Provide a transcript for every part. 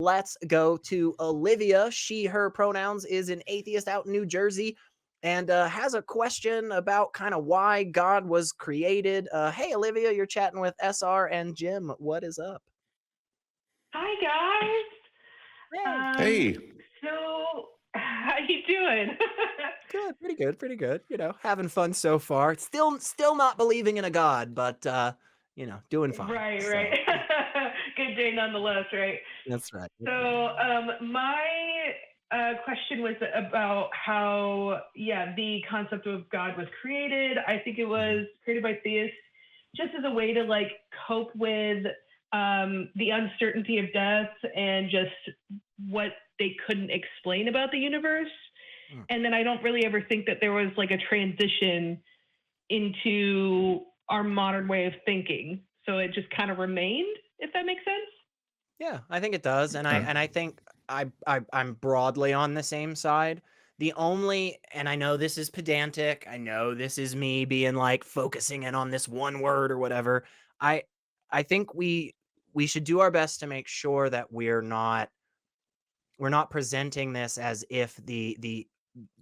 Let's go to Olivia. She, her pronouns, is an atheist out in New Jersey and has a question about kind of why God was created. Hey, Olivia, you're chatting with SR and Jim. What is up? Hi guys. Hey. Hey. So how you doing? Good, pretty good, pretty good. You know, having fun so far. Still not believing in a God, but you know, doing fine. Right, So right. Good day nonetheless, right? that's right. So my question was about how, the concept of God was created. I think it was created by theists just as a way to like cope with the uncertainty of death and just what they couldn't explain about the universe. And then I don't really ever think that there was like a transition into our modern way of thinking. So it just kind of remained, if that makes sense. Yeah, I think it does, and I think I'm broadly on the same side. The only, and I know this is pedantic, I know this is me being like focusing in on this one word or whatever. I I think we should do our best to make sure that we're not presenting this as if the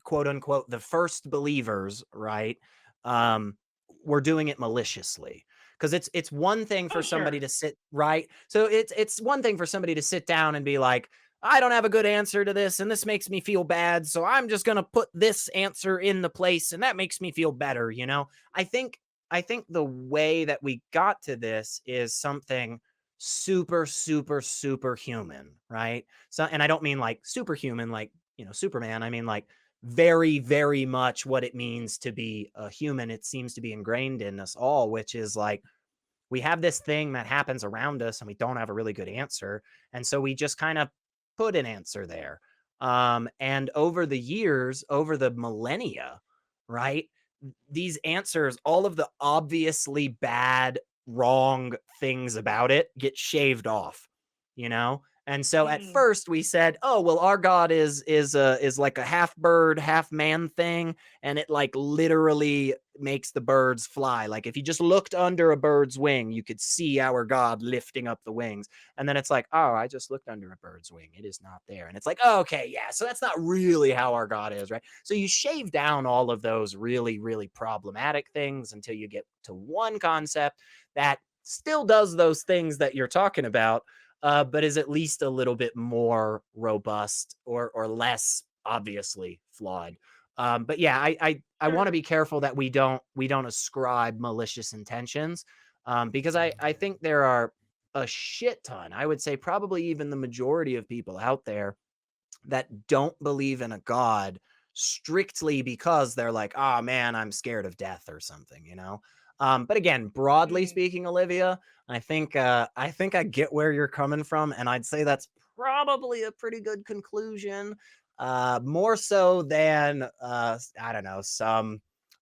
quote unquote the first believers, right? Um, were doing it maliciously. Because it's one thing for Oh, somebody sure. to sit right. So it's one thing for somebody to sit down and be like, I don't have a good answer to this, and this makes me feel bad. So I'm just gonna put this answer in the place, and that makes me feel better, you know? I think the way that we got to this is something super, super, super human, right? So, and I don't mean like superhuman, like, you know, Superman. I mean like very, very much what it means to be a human. It seems to be ingrained in us all, which is like we have this thing that happens around us and we don't have a really good answer. And so we just kind of put an answer there. And over the years, over the millennia, right? These answers, all of the obviously bad, wrong things about it get shaved off, you know? And so at Mm. first we said, "Oh, well, our God is like a half bird, half man thing, and it like literally makes the birds fly. Like if you just looked under a bird's wing, you could see our God lifting up the wings." And then it's like, "Oh, I just looked under a bird's wing. It is not there." And it's like, oh, "Okay, yeah, so that's not really how our God is, right?" So you shave down all of those really, really problematic things until you get to one concept that still does those things that you're talking about, but is at least a little bit more robust or less obviously flawed. But yeah, I want to Sure. be careful that we don't ascribe malicious intentions, because I think there are a shit ton. I would say probably even the majority of people out there that don't believe in a God strictly because they're like, oh man, I'm scared of death or something, you know? But again, broadly Mm. speaking, Olivia, I think I get where you're coming from, and I'd say that's probably a pretty good conclusion. More so than I don't know, some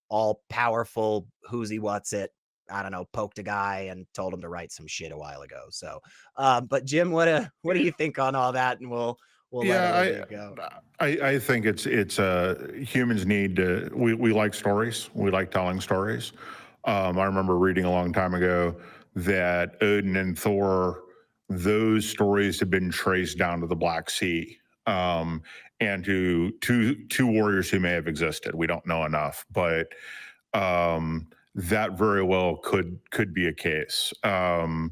all powerful who's he what's it, I don't know, poked a guy and told him to write some shit a while ago. So but Jim, what do you think on all that? And we'll let Yeah, Olivia go. I think it's humans need to we like stories. We like telling stories. I remember reading a long time ago that Odin and Thor, those stories have been traced down to the Black Sea, and to two warriors who may have existed. We don't know enough, but that very well could be a case. Of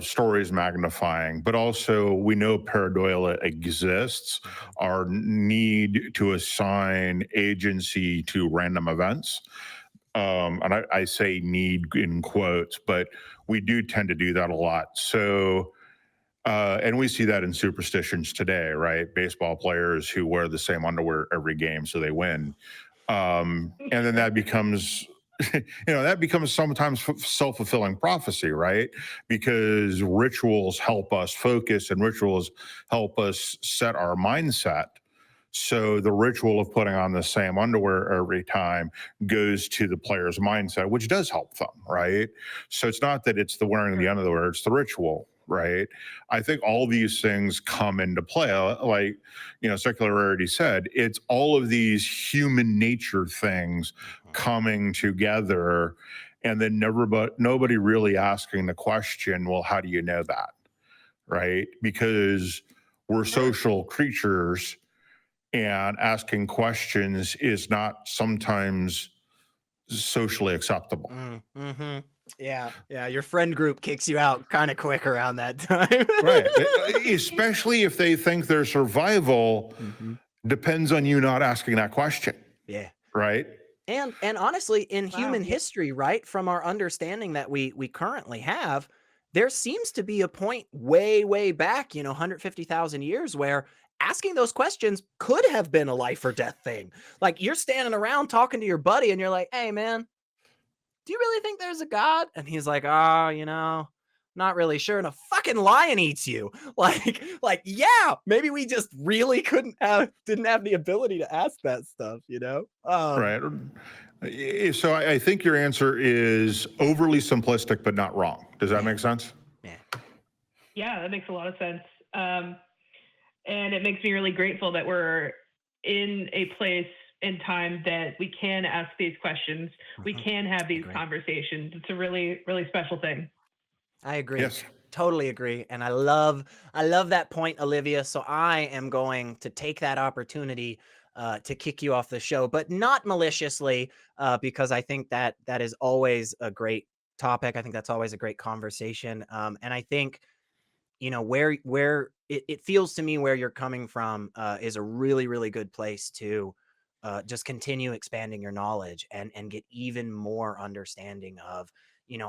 stories magnifying, but also we know pareidolia exists, our need to assign agency to random events. And I say need in quotes, but we do tend to do that a lot. So, and we see that in superstitions today, right? Baseball players who wear the same underwear every game so they win. And then Sure. that becomes that becomes sometimes self-fulfilling prophecy, right? Because rituals help us focus and rituals help us set our mindset. So the ritual of putting on the same underwear every time goes to the player's mindset, which does help them, right? So it's not that it's the wearing of the Sure. underwear, it's the ritual, right? I think all these things come into play. Like, secular Rarity said, it's all of these human nature things coming together, and then nobody really asking the question, well, how do you know that? right? Because we're social creatures, and asking questions is not sometimes socially acceptable. Mm-hmm. Yeah, yeah. Your friend group kicks you out kind of quick around that time. Right. Especially if they think their survival Mhm. depends on you not asking that question, Yeah. right? And honestly, in Wow. human history, right, from our understanding that we currently have, there seems to be a point way back, 150,000 years where asking those questions could have been a life or death thing. Like you're standing around talking to your buddy and you're like, "Hey man, do you really think there's a God?" And he's like, "Oh, not really sure." And a fucking lion eats you. Like, yeah, maybe we just really didn't have the ability to ask that stuff. Right. So I think your answer is overly simplistic, but not wrong. Does that Yeah, make sense? yeah. Yeah, that makes a lot of sense. And it makes me really grateful that we're in a place and time that we can ask these questions. We Mhm. can have I these agree. conversations. It's a really, really special thing. I agree. Yes. Totally agree. And I love that point, Olivia. So I am going to take that opportunity to kick you off the show, but not maliciously, because I think that is always a great topic. I think that's always a great conversation. And I think, where it feels to me where you're coming from is a really good place to just continue expanding your knowledge and get even more understanding of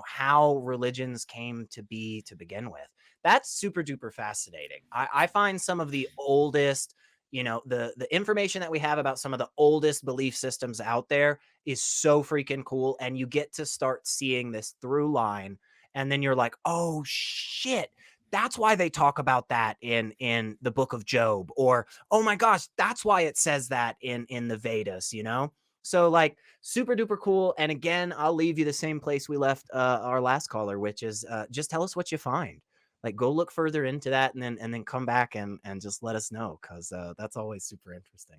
how religions came to be to begin with. That's super duper fascinating. I find some of the oldest, the information that we have about some of the oldest belief systems out there is so freaking cool, and you get to start seeing this through line, and then you're like, oh shit, that's why they talk about that in the book of Job, or oh my gosh, that's why it says that in the Vedas. So like super duper cool. And again, I'll leave you the same place we left our last caller, which is just tell us what you find. Like go look further into that, and then come back and just let us know, because that's always super interesting.